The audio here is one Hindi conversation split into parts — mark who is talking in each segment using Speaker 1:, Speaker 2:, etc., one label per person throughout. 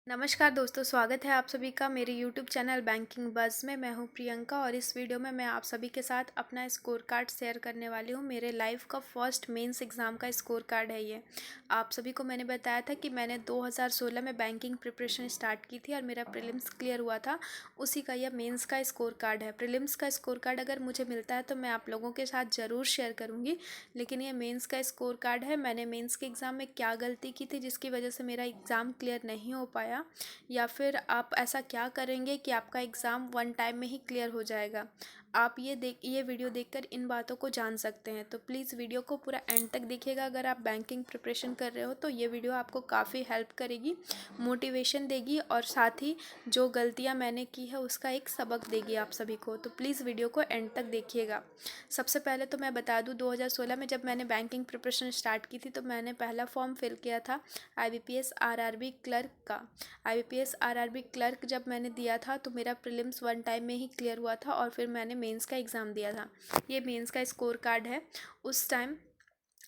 Speaker 1: नमस्कार दोस्तों, स्वागत है आप सभी का मेरे यूट्यूब चैनल बैंकिंग बज़ में। मैं हूं प्रियंका और इस वीडियो में मैं आप सभी के साथ अपना स्कोर कार्ड शेयर करने वाली हूं। मेरे लाइफ का फर्स्ट मेंस एग्ज़ाम का स्कोर कार्ड है ये। आप सभी को मैंने बताया था कि मैंने 2016 में बैंकिंग प्रिपरेशन स्टार्ट की थी और मेरा प्रीलिम्स क्लियर हुआ था। उसी का यह मेंस का स्कोर कार्ड है। प्रीलिम्स का स्कोर कार्ड अगर मुझे मिलता है तो मैं आप लोगों के साथ ज़रूर शेयर करूँगी, लेकिन ये मेंस का स्कोर कार्ड है। मैंने मेंस के एग्ज़ाम में क्या गलती की थी जिसकी वजह से मेरा एग्ज़ाम क्लियर नहीं हो पाया, या फिर आप ऐसा क्या करेंगे कि आपका एग्ज़ाम वन टाइम में ही क्लियर हो जाएगा। आप ये वीडियो देखकर इन बातों को जान सकते हैं। तो प्लीज़ वीडियो को पूरा एंड तक देखिएगा। अगर आप बैंकिंग प्रिपरेशन कर रहे हो तो ये वीडियो आपको काफ़ी हेल्प करेगी, मोटिवेशन देगी और साथ ही जो गलतियां मैंने की है उसका एक सबक देगी आप सभी को। तो प्लीज़ वीडियो को एंड तक देखिएगा। सबसे पहले तो मैं बता दूं, 2016 में जब मैंने बैंकिंग प्रिपरेशन स्टार्ट की थी तो मैंने पहला फॉर्म फिल किया था IBPS RRB क्लर्क का। IBPS RRB क्लर्क जब मैंने दिया था तो मेरा प्रीलिम्स वन टाइम में ही क्लियर हुआ था और फिर मैंने मेंस का एग्ज़ाम दिया था। ये मेंस का स्कोर कार्ड है। उस टाइम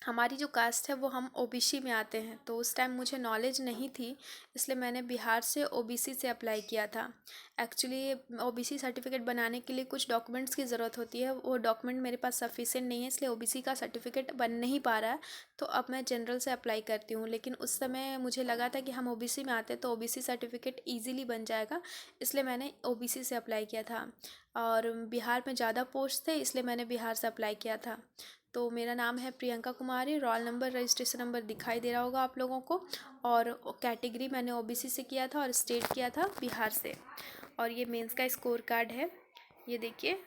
Speaker 1: हमारी जो कास्ट है वो हम OBC में आते हैं, तो उस टाइम मुझे नॉलेज नहीं थी, इसलिए मैंने बिहार से OBC से अप्लाई किया था। एक्चुअली OBC सर्टिफिकेट बनाने के लिए कुछ डॉक्यूमेंट्स की ज़रूरत होती है, वो डॉक्यूमेंट मेरे पास सफिशिएंट नहीं है, इसलिए OBC का सर्टिफिकेट बन नहीं पा रहा है। तो अब मैं जनरल से अप्लाई करती हूँ, लेकिन उस समय मुझे लगा था कि हम OBC में आते हैं तो OBC सर्टिफिकेट ईजिली बन जाएगा, इसलिए मैंने OBC से अप्लाई किया था। और बिहार में ज़्यादा पोस्ट थे इसलिए मैंने बिहार से अप्लाई किया था। तो मेरा नाम है Priyanka Kumari, roll number registration number दिखाई दे रहा होगा आप लोगों को, और कैटेगरी मैंने OBC से किया था और स्टेट किया था बिहार से। और ये मेंस का स्कोर कार्ड है, ये देखिए।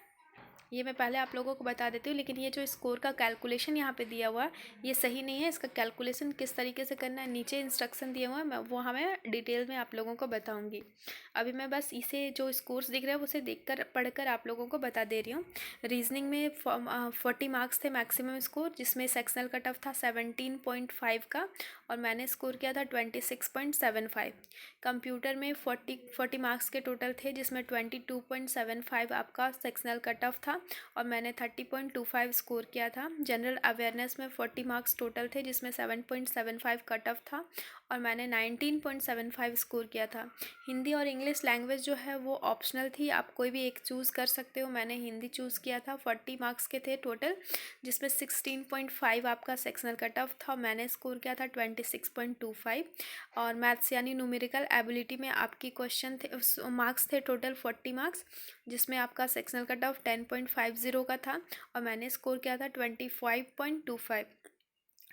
Speaker 1: ये मैं पहले आप लोगों को बता देती हूँ, लेकिन ये जो स्कोर का कैलकुलेशन यहाँ पे दिया हुआ है ये सही नहीं है। इसका कैलकुलेशन किस तरीके से करना है नीचे इंस्ट्रक्शन दिए हुए हैं, मैं वो हमें डिटेल में आप लोगों को बताऊँगी। अभी मैं बस इसे जो स्कोर्स दिख रहे हैं उसे देखकर पढ़कर आप लोगों को बता दे रही हूँ। रीजनिंग में 40 मार्क्स थे मैक्सिमम स्कोर, जिसमें सेक्शनल कट ऑफ था 17.5 का और मैंने स्कोर किया था 26.75। कंप्यूटर में 40 मार्क्स के टोटल थे, जिसमें 22.75 आपका सेक्शनल कट ऑफ था और मैंने 30.25 स्कोर किया था। जनरल अवेयरनेस में 40 मार्क्स टोटल थे, जिसमें 7.75 कट ऑफ था और मैंने 19.75 स्कोर किया था। हिंदी और इंग्लिश लैंग्वेज जो है वो ऑप्शनल थी, आप कोई भी एक चूज़ कर सकते हो। मैंने हिंदी चूज़ किया था। 40 मार्क्स के थे टोटल, जिसमें 16.5 आपका सेक्शनल कट ऑफ था। मैंने स्कोर किया था 26.25। और मैथ्स यानी न्यूमेरिकल एबिलिटी में आपकी क्वेश्चन थे, मार्क्स थे टोटल 40 मार्क्स, जिसमें आपका सेक्शनल कट ऑफ 10.50 का था और मैंने स्कोर किया था 25.25।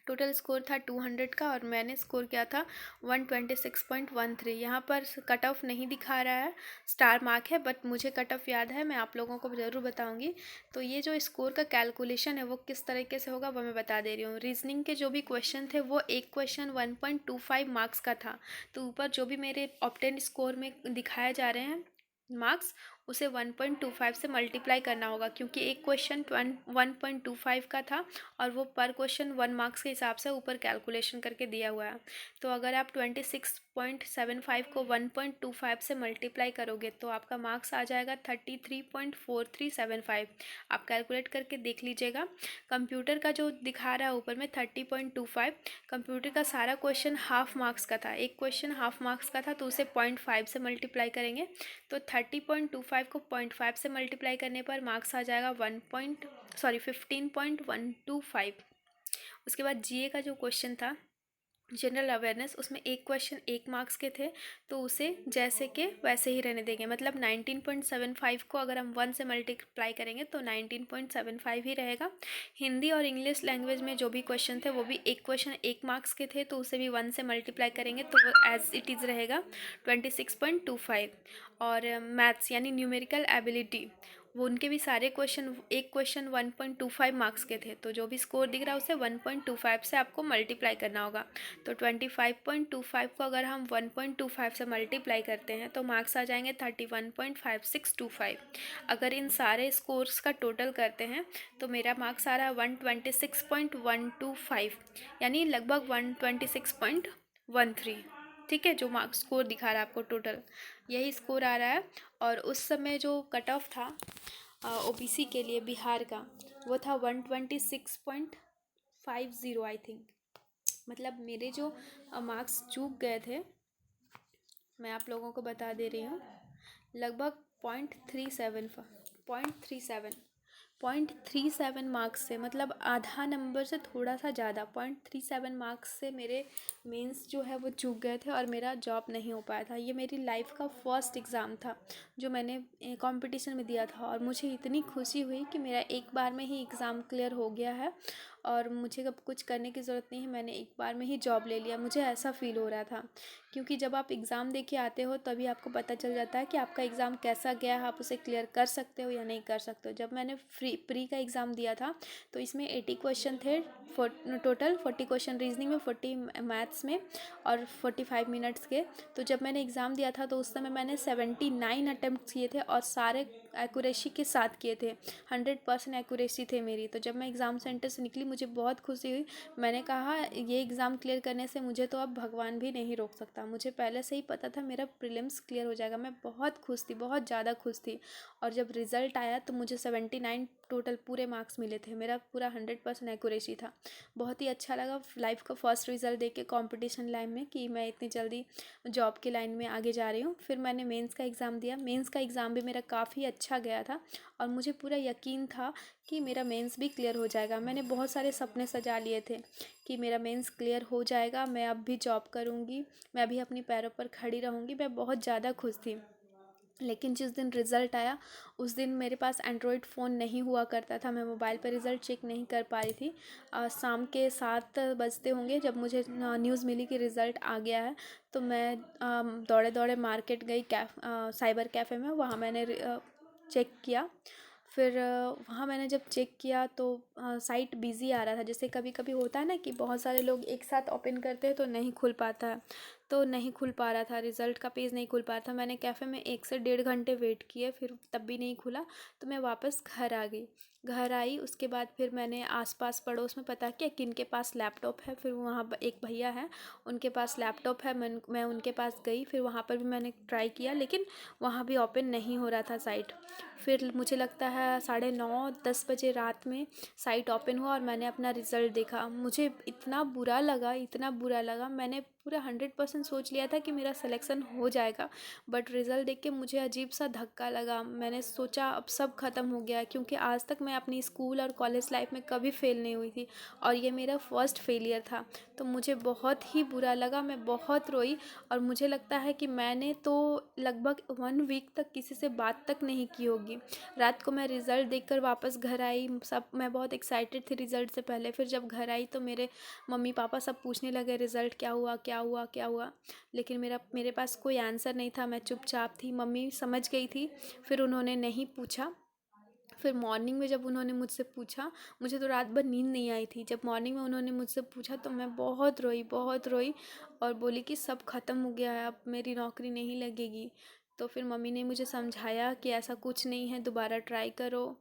Speaker 1: टोटल स्कोर था 200 का और मैंने स्कोर किया था 126.13। यहाँ पर कट ऑफ नहीं दिखा रहा है, स्टार मार्क है, बट मुझे कट ऑफ याद है, मैं आप लोगों को ज़रूर बताऊंगी। तो ये जो स्कोर का कैलकुलेशन है वो किस तरीके से होगा वो मैं बता दे रही हूँ। रीजनिंग के जो भी क्वेश्चन थे वो एक क्वेश्चन 1.25 मार्क्स का था, तो ऊपर जो भी मेरे ऑब्टेन स्कोर में दिखाए जा रहे हैं मार्क्स, उसे 1.25 से मल्टीप्लाई करना होगा, क्योंकि एक क्वेश्चन 1.25 का था और वो पर क्वेश्चन 1 मार्क्स के हिसाब से ऊपर कैलकुलेशन करके दिया हुआ है। तो अगर आप 26.75 को 1.25 से मल्टीप्लाई करोगे तो आपका मार्क्स आ जाएगा 33.4375। आप कैलकुलेट करके देख लीजिएगा। कंप्यूटर का जो दिखा रहा है ऊपर में 30.25, कंप्यूटर का सारा क्वेश्चन हाफ मार्क्स का था। एक क्वेश्चन हाफ मार्क्स का था तो उसे 0.5 से मल्टीप्लाई करेंगे, तो 30.25 को 0.5 से मल्टीप्लाई करने पर मार्क्स आ जाएगा 15.125। उसके बाद GA का जो क्वेश्चन था जनरल अवेयरनेस, उसमें एक क्वेश्चन 1 मार्क्स के थे, तो उसे जैसे के वैसे ही रहने देंगे। मतलब 19.75 को अगर हम 1 से मल्टीप्लाई करेंगे तो 19.75 ही रहेगा। हिंदी और इंग्लिश लैंग्वेज में जो भी क्वेश्चन थे वो भी एक क्वेश्चन 1 मार्क्स के थे, तो उसे भी 1 से मल्टीप्लाई करेंगे तो वो एज इट इज़ रहेगा 26.25। और मैथ्स यानी न्यूमेरिकल एबिलिटी, वो उनके भी सारे क्वेश्चन एक क्वेश्चन 1.25 मार्क्स के थे, तो जो भी स्कोर दिख रहा है उसे 1.25 से आपको मल्टीप्लाई करना होगा। तो 25.25 को अगर हम 1.25 से मल्टीप्लाई करते हैं तो मार्क्स आ जाएंगे 31.5625। अगर इन सारे स्कोर्स का टोटल करते हैं तो मेरा मार्क्स आ रहा है 126.125, यानी लगभग 126.13। ठीक है, जो मार्क्स स्कोर दिखा रहा है आपको टोटल यही स्कोर आ रहा है। और उस समय जो कट ऑफ था OBC के लिए बिहार का, वो था 126.50 आई थिंक। मतलब मेरे जो मार्क्स चूक गए थे मैं आप लोगों को बता दे रही हूँ। लगभग 0.37 मार्क्स से, मतलब आधा नंबर से थोड़ा सा ज़्यादा, 0.37 मार्क्स से मेरे मेंस जो है वो चूक गए थे और मेरा जॉब नहीं हो पाया था। ये मेरी लाइफ का फर्स्ट एग्ज़ाम था जो मैंने कंपटीशन में दिया था, और मुझे इतनी खुशी हुई कि मेरा एक बार में ही एग्ज़ाम क्लियर हो गया है और मुझे अब कुछ करने की ज़रूरत नहीं है, मैंने एक बार में ही जॉब ले लिया। मुझे ऐसा फ़ील हो रहा था, क्योंकि जब आप एग्ज़ाम दे के आते हो तभी आपको पता चल जाता है कि आपका एग्ज़ाम कैसा गया है, आप उसे क्लियर कर सकते हो या नहीं कर सकते हो। जब मैंने प्री का एग्ज़ाम दिया था तो इसमें 80 क्वेश्चन थे, टोटल 40 क्वेश्चन रीजनिंग में, 40 मैथ्स में और 45 मिनट्स के। तो जब मैंने एग्ज़ाम दिया था तो उस समय मैंने 79 अटैम्प्ट किए थे और सारे एक्यूरेसी के साथ किए थे, 100% एक्यूरेसी थे मेरी। तो जब मैं एग्ज़ाम सेंटर से निकली मुझे बहुत खुशी हुई। मैंने कहा ये एग्ज़ाम क्लियर करने से मुझे तो अब भगवान भी नहीं रोक सकता। मुझे पहले से ही पता था मेरा प्रीलिम्स क्लियर हो जाएगा। मैं बहुत खुश थी, बहुत ज़्यादा खुश थी। और जब रिज़ल्ट आया तो मुझे 79 टोटल पूरे मार्क्स मिले थे। मेरा पूरा 100% एक्यूरेसी था। बहुत ही अच्छा लगा लाइफ का फर्स्ट रिज़ल्ट देख के कॉम्पिटिशन लाइन में, कि मैं इतनी जल्दी जॉब की लाइन में आगे जा रही हूँ। फिर मैंने मेंस का एग्ज़ाम दिया। मेंस का एग्ज़ाम भी मेरा काफ़ी अच्छा गया था और मुझे पूरा यकीन था कि मेरा मेंस भी क्लियर हो जाएगा। मैंने बहुत सारे सपने सजा लिए थे कि मेरा मेंस क्लियर हो जाएगा, मैं अब भी जॉब करूँगी, मैं भी अपने पैरों पर खड़ी रहूँगी। मैं बहुत ज़्यादा खुश थी। लेकिन जिस दिन रिज़ल्ट आया उस दिन मेरे पास एंड्रॉयड फ़ोन नहीं हुआ करता था, मैं मोबाइल पर रिज़ल्ट चेक नहीं कर पा रही थी। शाम के 7 बजते होंगे जब मुझे न्यूज़ मिली कि रिज़ल्ट आ गया है। तो मैं दौड़े दौड़े मार्केट गई, साइबर कैफ़े में, वहाँ मैंने चेक किया। फिर वहाँ मैंने जब चेक किया तो साइट बिज़ी आ रहा था। जैसे कभी कभी होता है ना कि बहुत सारे लोग एक साथ ओपन करते हैं तो नहीं खुल पाता है, तो नहीं खुल पा रहा था, रिज़ल्ट का पेज नहीं खुल पा रहा था। मैंने कैफ़े में 1 से 1.5 घंटे वेट किए, फिर तब भी नहीं खुला। तो मैं वापस घर आ गई। घर आई उसके बाद फिर मैंने आसपास पड़ोस में पता किया किन के पास लैपटॉप है। फिर वहाँ एक भैया हैं, उनके पास लैपटॉप है। मैं उनके पास गई, फिर वहाँ पर भी मैंने ट्राई किया, लेकिन वहाँ भी ओपन नहीं हो रहा था साइट। फिर मुझे लगता है 9:30-10 बजे रात में साइट ओपन हुआ और मैंने अपना रिज़ल्ट देखा। मुझे इतना बुरा लगा, इतना बुरा लगा। मैंने पूरा 100% सोच लिया था कि मेरा सिलेक्शन हो जाएगा, बट रिज़ल्ट देख के मुझे अजीब सा धक्का लगा। मैंने सोचा अब सब ख़त्म हो गया, क्योंकि आज तक मैं अपनी स्कूल और कॉलेज लाइफ में कभी फ़ेल नहीं हुई थी और ये मेरा फर्स्ट फेलियर था। तो मुझे बहुत ही बुरा लगा, मैं बहुत रोई। और मुझे लगता है कि मैंने तो लगभग 1 वीक तक किसी से बात तक नहीं की होगी। रात को मैं रिज़ल्ट देखकर वापस घर आई, मैं बहुत एक्साइटेड थी रिज़ल्ट से पहले। फिर जब घर आई तो मेरे मम्मी पापा सब पूछने लगे रिज़ल्ट क्या हुआ, क्या हुआ, क्या हुआ। लेकिन मेरे पास कोई आंसर नहीं था, मैं चुपचाप थी। मम्मी समझ गई थी, फिर उन्होंने नहीं पूछा। फिर मॉर्निंग में जब उन्होंने मुझसे पूछा, मुझे तो रात भर नींद नहीं आई थी। जब मॉर्निंग में उन्होंने मुझसे पूछा तो मैं बहुत रोई, बहुत रोई और बोली कि सब ख़त्म हो गया है, अब मेरी नौकरी नहीं लगेगी। तो फिर मम्मी ने मुझे समझाया कि ऐसा कुछ नहीं है, दोबारा ट्राई करो।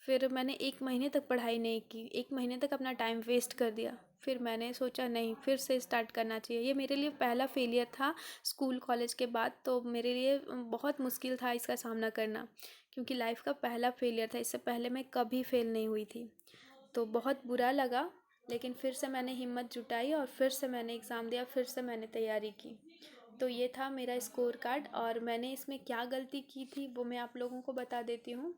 Speaker 1: फिर मैंने 1 महीने तक पढ़ाई नहीं की, 1 महीने तक अपना टाइम वेस्ट कर दिया। फिर मैंने सोचा नहीं, फिर से स्टार्ट करना चाहिए। ये मेरे लिए पहला फेलियर था स्कूल कॉलेज के बाद, तो मेरे लिए बहुत मुश्किल था इसका सामना करना, क्योंकि लाइफ का पहला फेलियर था। इससे पहले मैं कभी फेल नहीं हुई थी। तो बहुत बुरा लगा, लेकिन फिर से मैंने हिम्मत जुटाई और फिर से मैंने एग्ज़ाम दिया, फिर से मैंने तैयारी की। तो ये था मेरा स्कोर कार्ड, और मैंने इसमें क्या गलती की थी वो मैं आप लोगों को बता देती हूँ।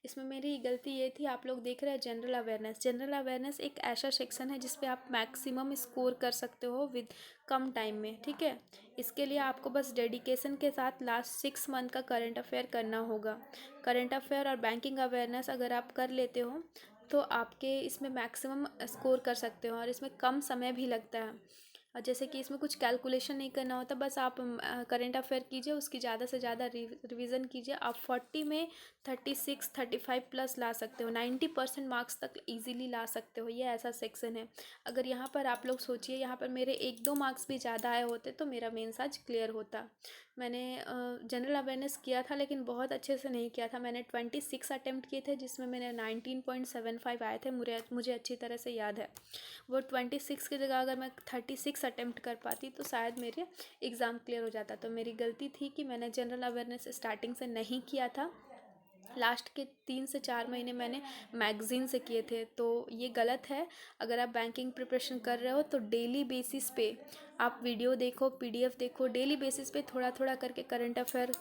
Speaker 1: इसमें मेरी गलती ये थी, आप लोग देख रहे हैं जनरल अवेयरनेस। जनरल अवेयरनेस एक ऐसा सेक्शन है जिस पे आप मैक्सिमम स्कोर कर सकते हो विद कम टाइम में, ठीक है। इसके लिए आपको बस डेडिकेशन के साथ लास्ट 6 मंथ का करंट अफेयर करना होगा। करंट अफेयर और बैंकिंग अवेयरनेस अगर आप कर लेते हो तो आपके इसमें मैक्सिमम स्कोर कर सकते हो, और इसमें कम समय भी लगता है। और जैसे कि इसमें कुछ कैलकुलेशन नहीं करना होता, बस आप करंट अफेयर कीजिए, उसकी ज़्यादा से ज़्यादा रिवीजन कीजिए। आप 40 में 36-35 प्लस ला सकते हो, 90% मार्क्स तक इजीली ला सकते हो। ये ऐसा सेक्शन है। अगर यहाँ पर आप लोग सोचिए, यहाँ पर मेरे 1-2 मार्क्स भी ज़्यादा आए होते तो मेरा मेंस आज क्लियर होता। मैंने जनरल अवेयरनेस किया था, लेकिन बहुत अच्छे से नहीं किया था। मैंने 26 अटैम्प्ट किए थे, जिसमें मेरे 19.75 आए थे। मुझे अच्छी तरह से याद है। वो 26 की जगह अगर मैं 36 अटैम्प्ट कर पाती तो शायद मेरे एग्ज़ाम क्लियर हो जाता। तो मेरी गलती थी कि मैंने जनरल अवेयरनेस स्टार्टिंग से नहीं किया था। लास्ट के 3 से 4 महीने मैंने मैगज़ीन से किए थे, तो ये गलत है। अगर आप बैंकिंग प्रिपरेशन कर रहे हो तो डेली बेसिस पे आप वीडियो देखो, पीडीएफ देखो, डेली बेसिस पे थोड़ा थोड़ा करके करंट अफेयर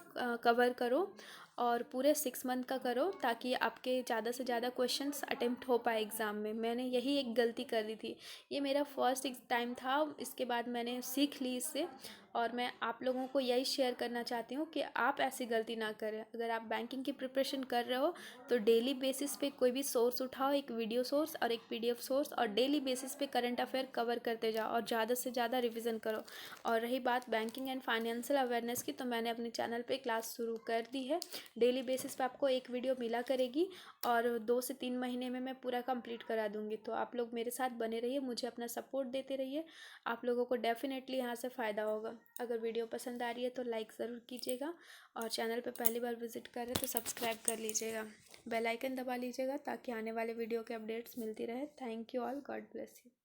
Speaker 1: कवर करो और पूरे 6 मंथ का करो, ताकि आपके ज़्यादा से ज़्यादा क्वेश्चंस अटेम्प्ट हो पाए एग्ज़ाम में। मैंने यही एक गलती कर दी थी, ये मेरा फर्स्ट टाइम था, इसके बाद मैंने सीख ली इससे, और मैं आप लोगों को यही शेयर करना चाहती हूँ कि आप ऐसी गलती ना करें। अगर आप बैंकिंग की प्रिपरेशन कर रहे हो तो डेली बेसिस पे कोई भी सोर्स उठाओ, एक वीडियो सोर्स और एक पीडीएफ सोर्स, और डेली बेसिस पे करंट अफेयर कवर करते जाओ और ज़्यादा से ज़्यादा रिवीजन करो। और रही बात बैंकिंग एंड फाइनेंशियल अवेयरनेस की, तो मैंने अपने चैनल पे क्लास शुरू कर दी है। डेली बेसिस पे आपको एक वीडियो मिला करेगी और 2 से 3 महीने में मैं पूरा कंप्लीट करा दूँगी। तो आप लोग मेरे साथ बने रहिए, मुझे अपना सपोर्ट देते रहिए, आप लोगों को डेफिनेटली यहाँ से फ़ायदा होगा। अगर वीडियो पसंद आ रही है तो लाइक ज़रूर कीजिएगा, और चैनल पे पहली बार विजिट कर रहे हैं तो सब्सक्राइब कर लीजिएगा, बेल आइकन दबा लीजिएगा ताकि आने वाले वीडियो के अपडेट्स मिलती रहे। Thank you all, God bless you.